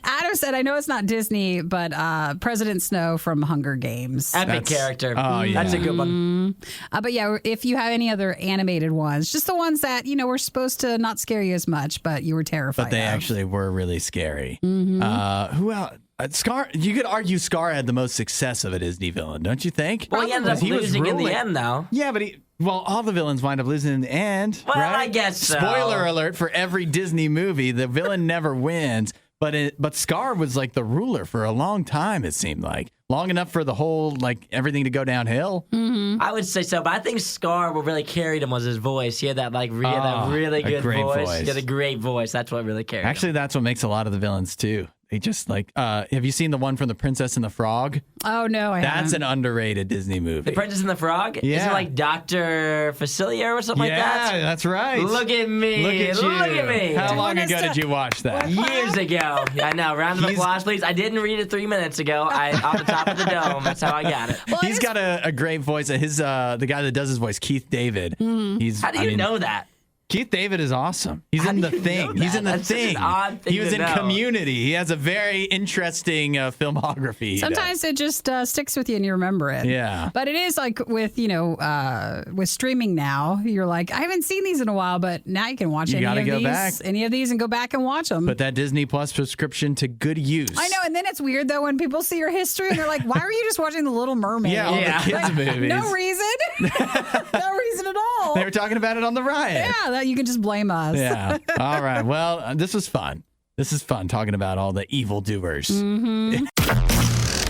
Adam said, I know it's not Disney, but President Snow from Hunger Games. Epic character. Oh, yeah. That's a good one. But yeah, if you have any other animated ones, just the ones that, you know, were supposed to not scare you as much, but you were terrified But they of. actually were really scary. Who else? Scar. You could argue Scar had the most success of a Disney villain, don't you think? Well, he ended up He was losing in the ruling. end, though. Yeah, but all the villains wind up losing in the end. Well, right? I guess so. Spoiler alert for every Disney movie: the villain never wins. But Scar was like the ruler for a long time. It seemed like long enough for the whole like everything to go downhill. I would say so, but I think Scar, what really carried him was his voice. He had that like that really a good great voice. voice. He had a great voice. That's what really carried him. Actually, that's what makes a lot of the villains too. They just like. Have you seen the one from The Princess and the Frog? Oh, no, I That's haven't. an underrated Disney movie. The Princess and the Frog? Yeah. Isn't it like Dr. Facilier or something like that? Yeah, that's right. Look at me. Look at you. Look at me. How long Doing ago his did you watch that? Years ago. I know. Round of applause, please. I didn't read it 3 minutes ago. Off the top of the dome. That's how I got it. Well, He's got a great voice. The guy that does his voice, Keith David. He's. How do you know that? Keith David is awesome. He's How in do The you Thing. know He's that? in The That's such an Thing. odd thing He was to in know. Community. He has a very interesting filmography. he Sometimes does. it just sticks with you and you remember it. Yeah. But it is like with, with streaming now, you're like, I haven't seen these in a while, but now you can watch You gotta go back. any of these and go back and watch them. Put that Disney Plus subscription to good use. I know, and then it's weird though when people see your history and they're like, "Why are you just watching The Little Mermaid?" Yeah, all Yeah. the kids movies. No reason, no reason at all. They were talking about it on the riot. Yeah, that you can just blame us. Yeah. All right. Well, this was fun. This is fun talking about all the evildoers.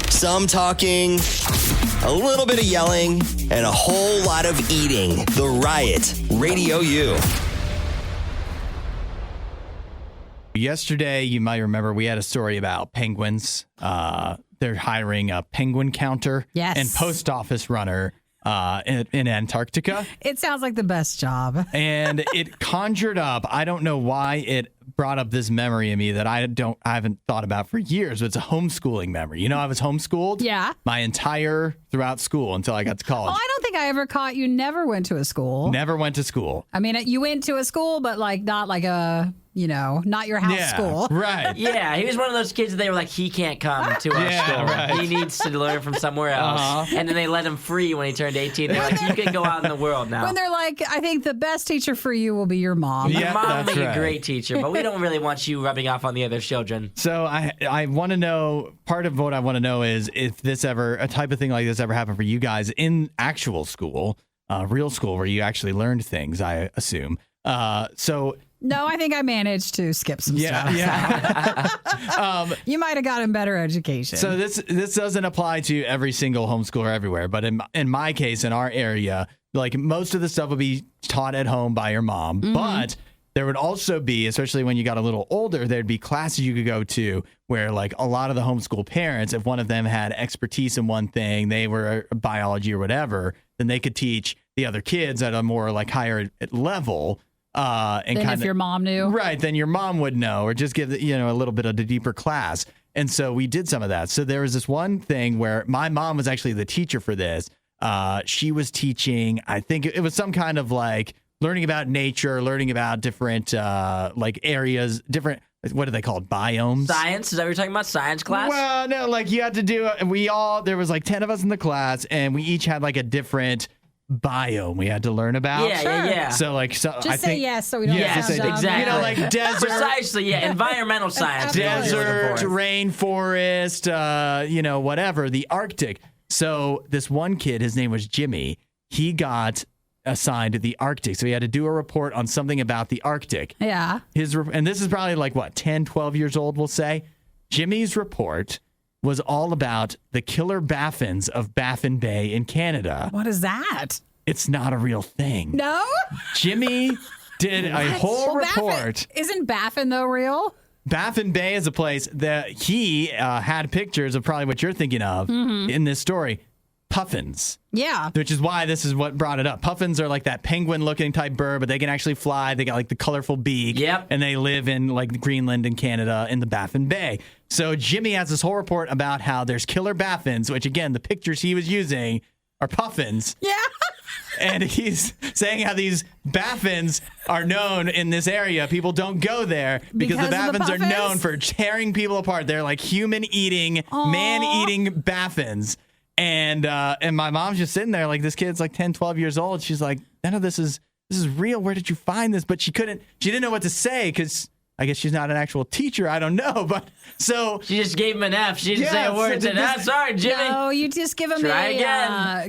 Some talking, a little bit of yelling, and a whole lot of eating. The Riot, Radio U. Yesterday, you might remember we had a story about penguins. They're hiring a penguin counter Yes. and post office runner in Antarctica. It sounds like the best job. And it conjured up, I don't know why it brought up this memory in me that I haven't thought about for years. But it's a homeschooling memory. You know, I was homeschooled Yeah. my entire throughout school until I got to college. Oh, I don't think I ever caught you. Never went to a school. Never went to school. I mean, you went to a school, but like not like a, not your house school. Right. Yeah, he was one of those kids that they were like, he can't come to our Yeah, school. right. He needs to learn from somewhere else. And then they let him free when he turned 18. They're like, you can go out in the world now. When they're like, I think the best teacher for you will be your mom. Yeah. Your mom will that's be right. a great teacher, but we don't really want you rubbing off on the other children. So I want to know, part of what I want to know is if a type of thing like this ever happened for you guys in actual school, real school where you actually learned things, I assume. No, I think I managed to skip some stuff. Yeah. You might have gotten better education. So this doesn't apply to every single homeschooler everywhere, but in my case, in our area, like most of the stuff would be taught at home by your mom, but there would also be, especially when you got a little older, there'd be classes you could go to where like a lot of the homeschool parents, if one of them had expertise in one thing, they were biology or whatever, then they could teach the other kids at a more like higher level. And then if your mom knew. Right, then your mom would know, or just give a little bit of the deeper class. And so we did some of that. So there was this one thing where my mom was actually the teacher for this. She was teaching, I think it was some kind of like learning about nature, learning about different like areas, different, what do they call it? Biomes? Science? Is that what you're talking about? Science class? Well, no, like you had to do, there was like 10 of us in the class and we each had like a different biome we had to learn about. Yeah. So like, Just say yes so we don't Yes, sound dumb. exactly. You know, like desert. Precisely, yeah. Environmental science. Desert, rainforest, whatever, the Arctic. So this one kid, his name was Jimmy, he got assigned to the Arctic. So he had to do a report on something about the Arctic. Yeah. And this is probably like, 10, 12 years old, we'll say. Jimmy's report was all about the killer Baffins of Baffin Bay in Canada. What is that? It's not a real thing. No? Jimmy did a whole report. Isn't Baffin, though, real? Baffin Bay is a place that he had pictures of probably what you're thinking of in this story. Puffins. Yeah. Which is why this is what brought it up. Puffins are like that penguin-looking type bird, but they can actually fly. They got like the colorful beak. Yep. And they live in like Greenland and Canada in the Baffin Bay. So Jimmy has this whole report about how there's killer Baffins, which again, the pictures he was using are puffins. Yeah. And he's saying how these Baffins are known in this area. People don't go there because the Baffins are known for tearing people apart. They're like human-eating, man-eating Baffins. And my mom's just sitting there like, this kid's like 10, 12 years old. She's like, none of this is real. Where did you find this? But she didn't know what to say because I guess she's not an actual teacher. I don't know. But so she just gave him an F. She didn't say a word. Sorry, Jimmy. No, you just give him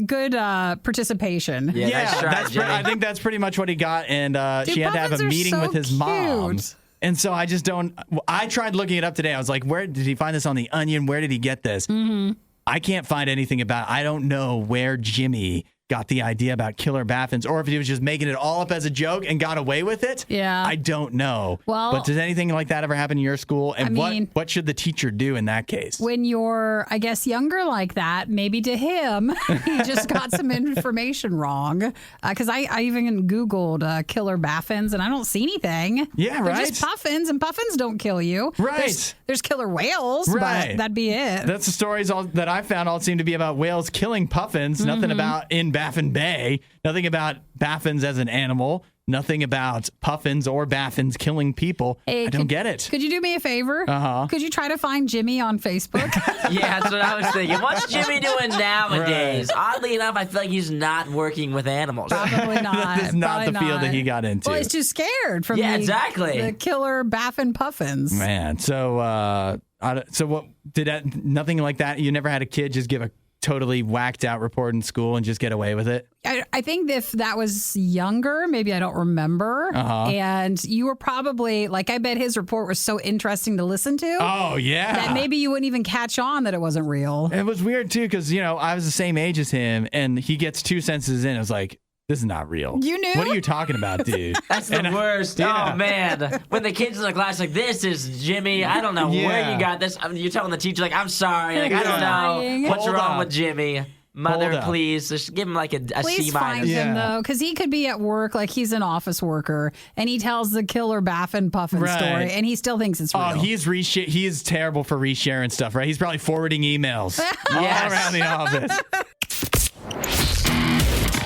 good participation. Yeah, I think that's pretty much what he got. And she had to have a meeting with his mom. And so I tried looking it up today. I was like, where did he find this on The Onion? Where did he get this? Mm-hmm. I can't find anything about it. I don't know where Jimmy got the idea about killer Baffins or if he was just making it all up as a joke and got away with it. Yeah. I don't know. Well, but does anything like that ever happen in your school? And what should the teacher do in that case? When you're, I guess, younger like that, maybe to him, he just got some information wrong. Because I even Googled killer Baffins and I don't see anything. Yeah, They're right. just puffins and puffins don't kill you. Right. There's killer whales, but that'd be it. That's the stories that I found all seem to be about whales killing puffins. Nothing about in Baffin Bay. Nothing about Baffins as an animal. Nothing about puffins or Baffins killing people. Hey, I don't get it. Could you do me a favor? Could you try to find Jimmy on Facebook? Yeah, that's what I was thinking. What's Jimmy doing nowadays? Right. Oddly enough, I feel like he's not working with animals. Probably not. That is not the field that he got into. Well, he's too scared from the killer Baffin puffins. Man, so what did that? Nothing like that. You never had a kid just give a totally whacked out report in school and just get away with it? I think if that was younger, maybe I don't remember. And you were probably like, I bet his report was so interesting to listen to. Oh, yeah. That maybe you wouldn't even catch on that it wasn't real. It was weird, too, because, I was the same age as him and he gets 2 sentences in. I was like, this is not real. You knew? What are you talking about, dude? That's the worst. Yeah. Oh, man. When the kids in the class like, this is Jimmy. I don't know where you got this. You're telling the teacher, like, I'm sorry. Like, I don't know what's wrong with Jimmy. Mother, please, just give him like a please C-. Find him, though, because he could be at work, like he's an office worker, and he tells the killer Baffin Puffin story, and he still thinks it's real. Oh, he's terrible for resharing stuff, right? He's probably forwarding emails all around the office.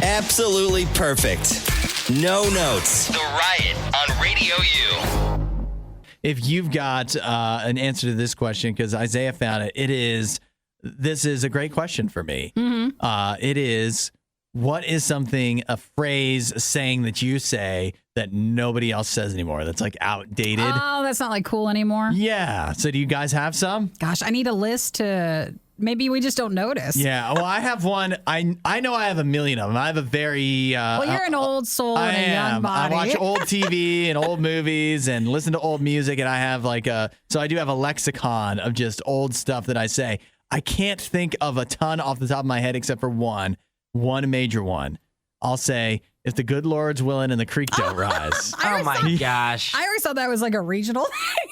Absolutely perfect. No notes. The Riot on Radio U. If you've got an answer to this question, because Isaiah found it, this is a great question for me. Mm-hmm. It is, what is a phrase, saying that you say that nobody else says anymore that's like outdated? Oh, that's not like cool anymore? Yeah. So do you guys have some? Gosh, I need a list to... Maybe we just don't notice. Yeah. Well, I have one. I know I have a million of them. I have a very... well, you're an old soul and a young body. I watch old TV and old movies and listen to old music, and I have so I do have a lexicon of just old stuff that I say. I can't think of a ton off the top of my head except for one major one. I'll say, if the good Lord's willing and the creek don't rise. Oh my gosh. I always thought that was like a regional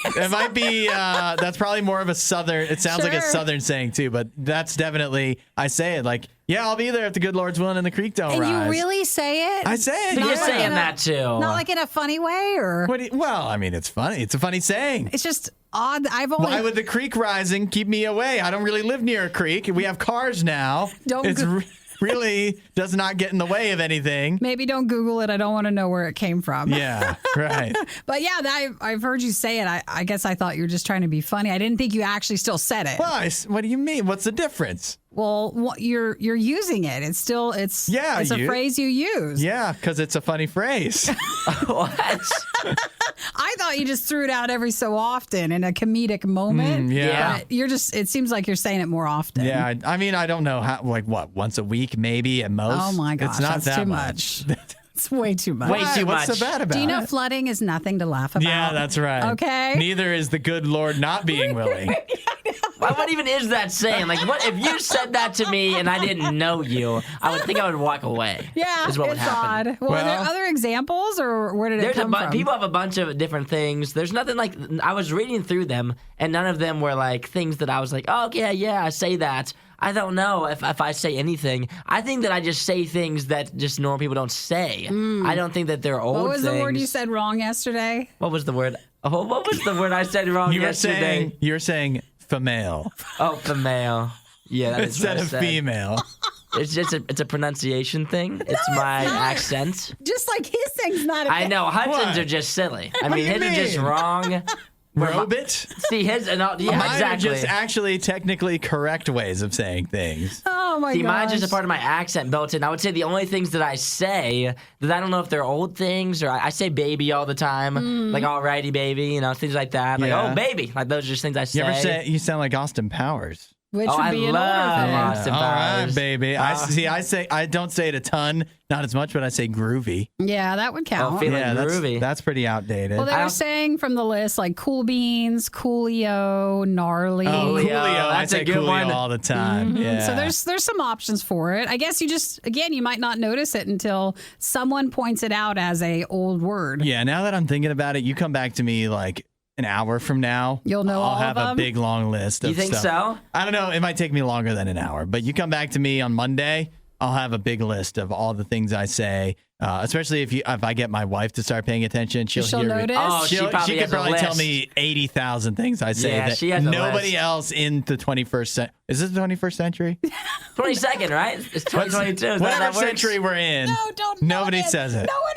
thing. It might be, that's probably more of a Southern, it sounds like a Sure. Southern saying too, but that's definitely, I say it like, yeah, I'll be there if the good Lord's willing and the creek don't And rise. you really say it? I say it, Not You're yeah. like saying in a- that too. Not like in a funny way, or Well, I mean, it's funny. It's a funny saying. it's just odd. I've only Why would the creek rising keep me away? I don't really live near a creek. We have cars now. Don't It's go- really does not get in the way of anything. maybe don't Google it. I don't want to know where it came from. Yeah, right. But yeah, I've heard you say it. I guess I thought you were just trying to be funny. I didn't think you actually still said it. Well, what do you mean? What's the difference? Well, you're using it. It's Yeah, it's a phrase you use. Yeah, because it's a funny phrase. What? I thought you just threw it out every so often in a comedic moment. yeah. But it seems like you're saying it more often. Yeah, I mean, I don't know how. Like what? Once a week, maybe at most. Oh my gosh, it's not that's that too much. It's way too much. Way too What's much. so bad about Do you know it? flooding is nothing to laugh about? Yeah, that's right. Okay. Neither is the good Lord not being willing. What even is that saying? Like, what if you said that to me and I didn't know you? I would think I would walk away. Yeah, is what would it's happen. odd. Well, are there other examples, or where did it There's come from? people have a bunch of different things. There's nothing like I was reading through them, and none of them were like things that I was like, oh yeah, I say that. I don't know if I say anything. I think that I just say things that just normal people don't say. I don't think that they're old What was things. the word you said wrong yesterday? What was the word? Oh, what was the word I said wrong yesterday? You're saying female Oh, female. Yeah, that is instead what I of said. female. It's just it's a pronunciation thing. It's my accent. Just like his thing's not. I know Hudson's What? are just silly. I What mean, do you his are just mean? wrong. Robit? See his and all, yeah, Mine exactly. are just actually technically correct ways of saying things. Oh my See, gosh. mine's just a part of my accent built in. I would say the only things that I say that I don't know if they're old things or I say baby all the time, like alrighty baby, things like that. Like Yeah. oh baby, like those are just things I say. You ever say you sound like Austin Powers? Which Oh, would I be an love older thing. Austin All right, Powers. baby. I don't say it a ton, not as much, but I say groovy. Yeah, that would count. Feeling Yeah, groovy. that's pretty outdated. Well, they were saying from the list like cool beans, coolio, gnarly. Oh, Coolio, Coolio. I that's a say good Coolio one. all the time. Yeah. So there's some options for it. I guess you might not notice it until someone points it out as a old word. Yeah, now that I'm thinking about it, you come back to me like an hour from now. You'll know I'll all of have a them? big long list of You think stuff. so? I don't know. It might take me longer than an hour, but you come back to me on Monday, I'll have a big list of all the things I say. Especially if I get my wife to start paying attention, she'll She'll hear notice? it. Oh, she probably could has a probably tell list. me 80,000 things I say Yeah, that she has a nobody list. else in the 21st century. Is this the 21st century? 22nd, right? It's 2022. Is that how Whatever that works? century we're in. No, don't. Nobody says it. No one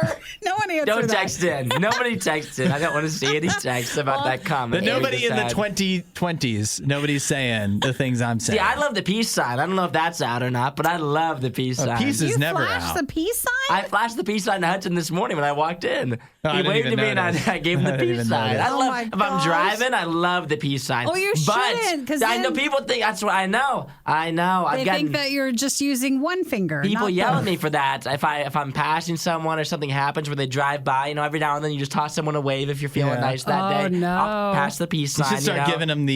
answer. No one answer. Don't that. text in. Nobody text in. I don't want to see any texts about that comment. But nobody in the Sad. 2020s, nobody's saying the things I'm saying. See, I love the peace sign. I don't know if that's out or not, but I love the peace sign. peace is You never flashed out. the peace sign. I flashed the peace sign to Hudson this morning when I walked in. Oh, I He didn't waved even to me and notice. I gave him I the didn't peace even sign. notice. I Oh love my if I'm gosh. driving, I love the peace sign. Oh, you but shouldn't, 'cause I know then- people think that's what I know. I know. They I've gotten think that you're just using one finger. people not yell both. at me for that. If I'm passing someone or something happens where they drive by, every now and then you just toss someone a wave if you're feeling Yeah. nice that Oh, day. no. I'll pass the peace You sign. should start giving them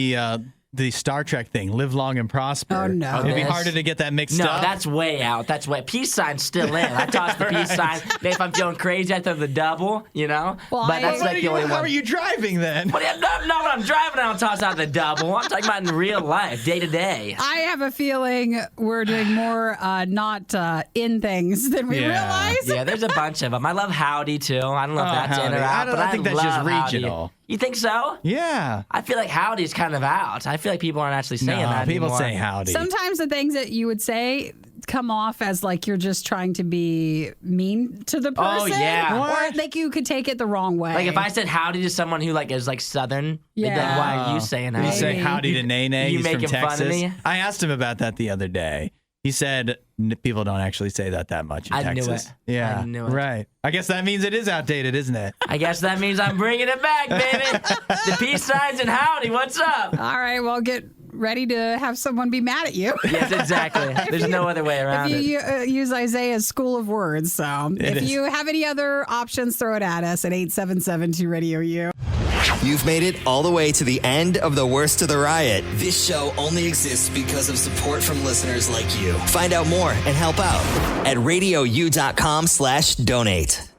the Star Trek thing, live long and prosper. Oh, no. It'd be This- harder to get that mixed No, up. that's way out. That's way. Peace sign's still in. I toss the peace sign. Maybe if I'm feeling crazy, I throw the double. Well, but that's What like are the only how one. are you driving then? But no, when I'm driving, I don't toss out the double. I'm talking about in real life, day to day. I have a feeling we're doing more not in things than we Yeah. realize. Yeah, there's a bunch of them. I love howdy too. I don't know if Oh, that's in howdy. or out, I don't- but I think that's just love howdy. regional. You think so? Yeah. I feel like howdy's kind of out. I feel like people aren't actually saying No, that people anymore. say howdy. Sometimes the things that you would say come off as like you're just trying to be mean to the person. Oh, yeah. Or What? like you could take it the wrong way. Like if I said howdy to someone who is Southern, Yeah. then why are you saying You howdy? say howdy to Nene. You He's from making fun of Texas. me? I asked him about that the other day. He said people don't actually say that much in I knew Texas. it. Yeah, I knew it. right. I guess that means it is outdated, isn't it? I guess that means I'm bringing it back, baby. The peace signs and howdy. What's up? all right, well, get ready to have someone be mad at you. Yes, exactly. There's no other way around If it. you use Isaiah's school of words. So if is. you have any other options, throw it at us at 877-2-RADIO-U. You've made it all the way to the end of the Worst of the Riot. This show only exists because of support from listeners like you. Find out more and help out at RadioU.com/donate.